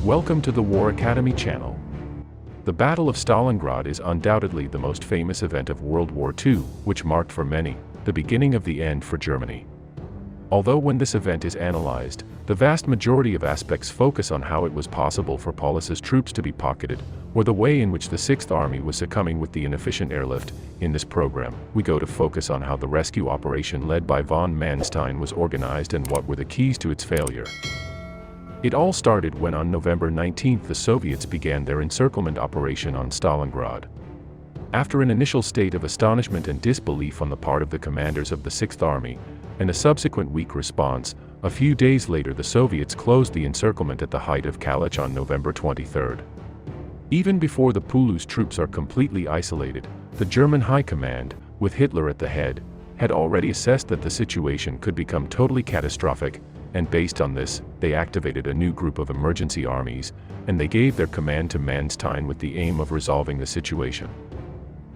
Welcome to the War Academy channel. The Battle of Stalingrad is undoubtedly the most famous event of World War II, which marked for many the beginning of the end for Germany. Although when this event is analyzed, the vast majority of aspects focus on how it was possible for Paulus's troops to be pocketed, or the way in which the Sixth Army was succumbing with the inefficient airlift. In this program, we go to focus on how the rescue operation led by von Manstein was organized and what were the keys to its failure. It all started when on November 19 the Soviets began their encirclement operation on Stalingrad. After an initial state of astonishment and disbelief on the part of the commanders of the Sixth Army, and a subsequent weak response, a few days later the Soviets closed the encirclement at the height of Kalach on November 23. Even before the Paulus troops are completely isolated, the German High Command, with Hitler at the head, had already assessed that the situation could become totally catastrophic, and based on this, they activated a new group of emergency armies, and they gave their command to Manstein with the aim of resolving the situation.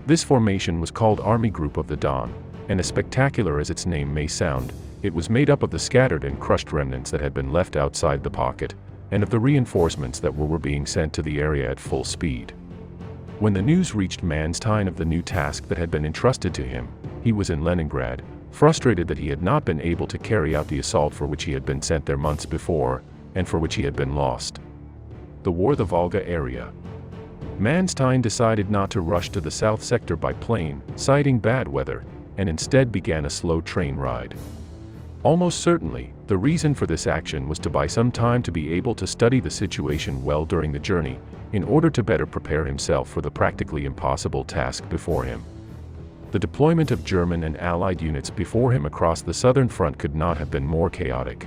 This formation was called Army Group of the Don, and as spectacular as its name may sound, it was made up of the scattered and crushed remnants that had been left outside the pocket, and of the reinforcements that were being sent to the area at full speed. When the news reached Manstein of the new task that had been entrusted to him, he was in Leningrad, frustrated that he had not been able to carry out the assault for which he had been sent there months before, and for which he had been lost. The Volga area. Manstein decided not to rush to the south sector by plane, citing bad weather, and instead began a slow train ride. Almost certainly, the reason for this action was to buy some time to be able to study the situation well during the journey, in order to better prepare himself for the practically impossible task before him. The deployment of German and Allied units before him across the southern front could not have been more chaotic.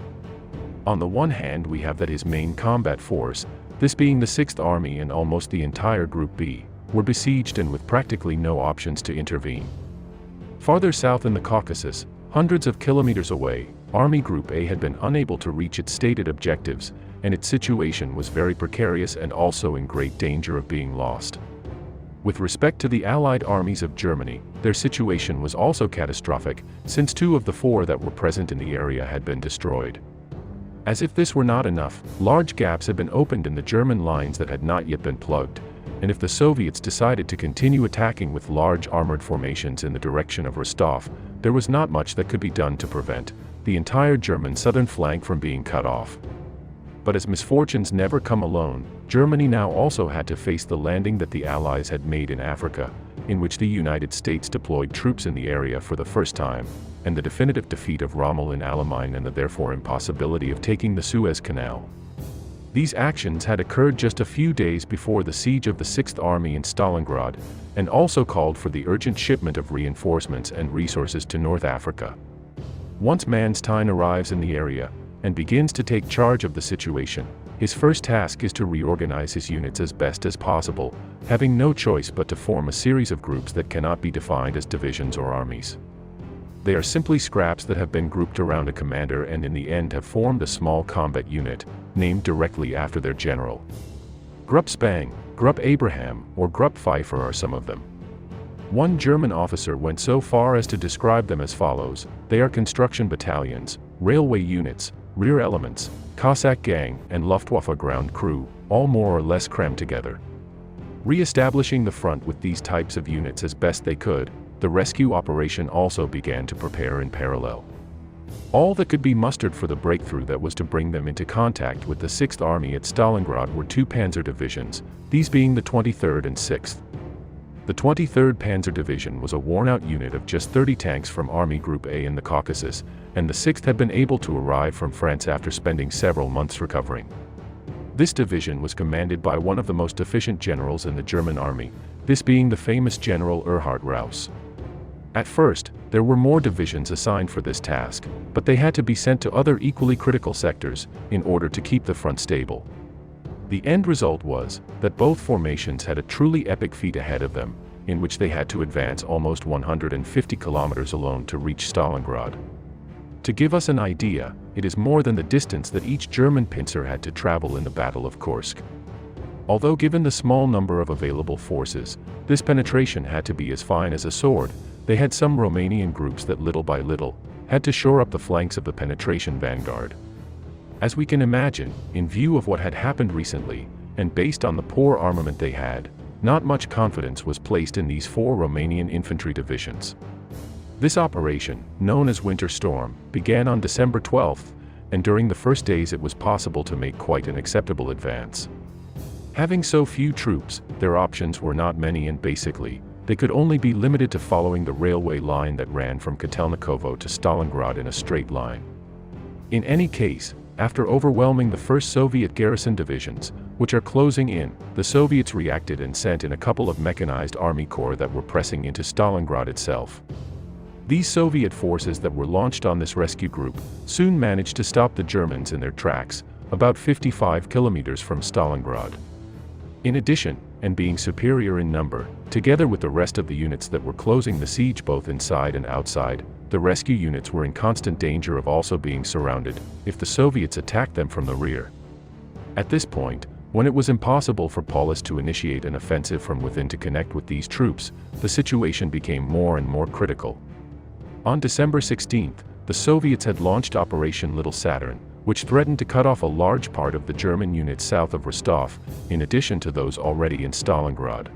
On the one hand we have that his main combat force, this being the Sixth Army and almost the entire Group B, were besieged and with practically no options to intervene. Farther south in the Caucasus, hundreds of kilometers away, Army Group A had been unable to reach its stated objectives, and its situation was very precarious and also in great danger of being lost. With respect to the Allied armies of Germany, their situation was also catastrophic, since 2 of the 4 that were present in the area had been destroyed. As if this were not enough, large gaps had been opened in the German lines that had not yet been plugged, and if the Soviets decided to continue attacking with large armored formations in the direction of Rostov, there was not much that could be done to prevent the entire German southern flank from being cut off. But as misfortunes never come alone, Germany now also had to face the landing that the Allies had made in Africa, in which the United States deployed troops in the area for the first time, and the definitive defeat of Rommel in Alamein and the therefore impossibility of taking the Suez Canal. These actions had occurred just a few days before the siege of the Sixth Army in Stalingrad, and also called for the urgent shipment of reinforcements and resources to North Africa. Once Manstein arrives in the area, and begins to take charge of the situation, his first task is to reorganize his units as best as possible, having no choice but to form a series of groups that cannot be defined as divisions or armies. They are simply scraps that have been grouped around a commander and in the end have formed a small combat unit, named directly after their general. Gruppe Spang, Gruppe Abraham, or Gruppe Pfeiffer are some of them. One German officer went so far as to describe them as follows: they are construction battalions, railway units, rear elements, Cossack gang, and Luftwaffe ground crew, all more or less crammed together. Re-establishing the front with these types of units as best they could, the rescue operation also began to prepare in parallel. All that could be mustered for the breakthrough that was to bring them into contact with the Sixth Army at Stalingrad were 2 panzer divisions, these being the 23rd and 6th. The 23rd Panzer Division was a worn-out unit of just 30 tanks from Army Group A in the Caucasus, and the 6th had been able to arrive from France after spending several months recovering. This division was commanded by one of the most efficient generals in the German army, this being the famous General Erhard Rauss. At first, there were more divisions assigned for this task, but they had to be sent to other equally critical sectors, in order to keep the front stable. The end result was that both formations had a truly epic feat ahead of them, in which they had to advance almost 150 kilometers alone to reach Stalingrad. To give us an idea, it is more than the distance that each German pincer had to travel in the Battle of Kursk. Although given the small number of available forces, this penetration had to be as fine as a sword, they had some Romanian groups that little by little had to shore up the flanks of the penetration vanguard. As we can imagine, in view of what had happened recently, and based on the poor armament they had, not much confidence was placed in these 4 Romanian infantry divisions. This operation, known as Winter Storm, began on December 12th, and during the first days it was possible to make quite an acceptable advance. Having so few troops, their options were not many, and basically, they could only be limited to following the railway line that ran from Kotelnikovo to Stalingrad in a straight line. In any case, after overwhelming the first Soviet garrison divisions, which are closing in, the Soviets reacted and sent in a couple of mechanized army corps that were pressing into Stalingrad itself. These Soviet forces that were launched on this rescue group soon managed to stop the Germans in their tracks, about 55 kilometers from Stalingrad. In addition, and being superior in number, together with the rest of the units that were closing the siege both inside and outside, the rescue units were in constant danger of also being surrounded if the Soviets attacked them from the rear. At this point, when it was impossible for Paulus to initiate an offensive from within to connect with these troops, the situation became more and more critical. On December 16th, the Soviets had launched Operation Little Saturn, which threatened to cut off a large part of the German units south of Rostov, in addition to those already in Stalingrad.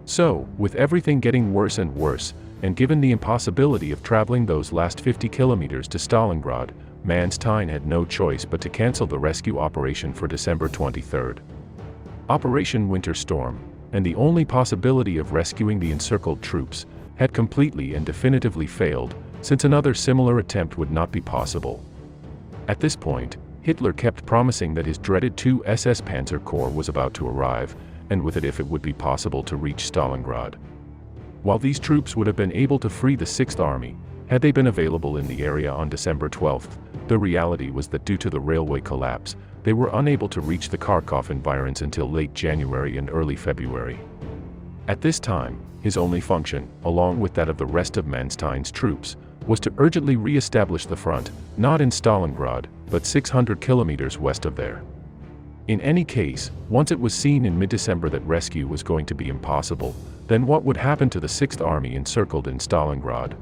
So, with everything getting worse and worse, and given the impossibility of traveling those last 50 kilometers to Stalingrad, Manstein had no choice but to cancel the rescue operation for December 23rd. Operation Winter Storm, and the only possibility of rescuing the encircled troops, had completely and definitively failed, since another similar attempt would not be possible. At this point, Hitler kept promising that his dreaded 2 SS Panzer Corps was about to arrive, and with it if it would be possible to reach Stalingrad. While these troops would have been able to free the 6th Army, had they been available in the area on December 12th, the reality was that due to the railway collapse, they were unable to reach the Kharkov environs until late January and early February. At this time, his only function, along with that of the rest of Manstein's troops, was to urgently re-establish the front, not in Stalingrad, but 600 kilometers west of there. In any case, once it was seen in mid-December that rescue was going to be impossible, then what would happen to the 6th Army encircled in Stalingrad?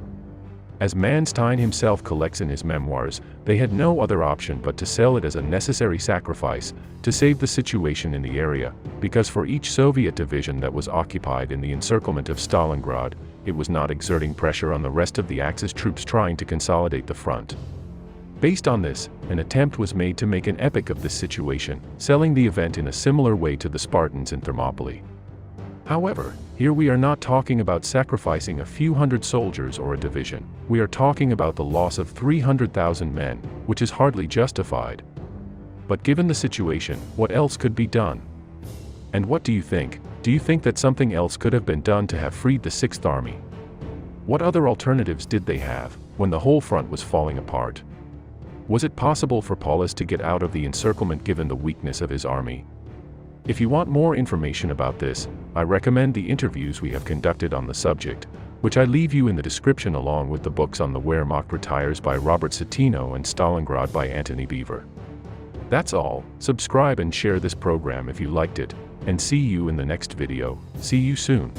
As Manstein himself collects in his memoirs, they had no other option but to sell it as a necessary sacrifice to save the situation in the area, because for each Soviet division that was occupied in the encirclement of Stalingrad, it was not exerting pressure on the rest of the Axis troops trying to consolidate the front. Based on this, an attempt was made to make an epic of this situation, selling the event in a similar way to the Spartans in Thermopylae. However, here we are not talking about sacrificing a few hundred soldiers or a division. We are talking about the loss of 300,000 men, which is hardly justified. But given the situation, what else could be done? And what do you think? Do you think that something else could have been done to have freed the 6th Army? What other alternatives did they have, when the whole front was falling apart? Was it possible for Paulus to get out of the encirclement given the weakness of his army? If you want more information about this, I recommend the interviews we have conducted on the subject, which I leave you in the description along with the books on the Wehrmacht Retires by Robert Citino and Stalingrad by Antony Beevor. That's all. Subscribe and share this program if you liked it, and see you in the next video. See you soon.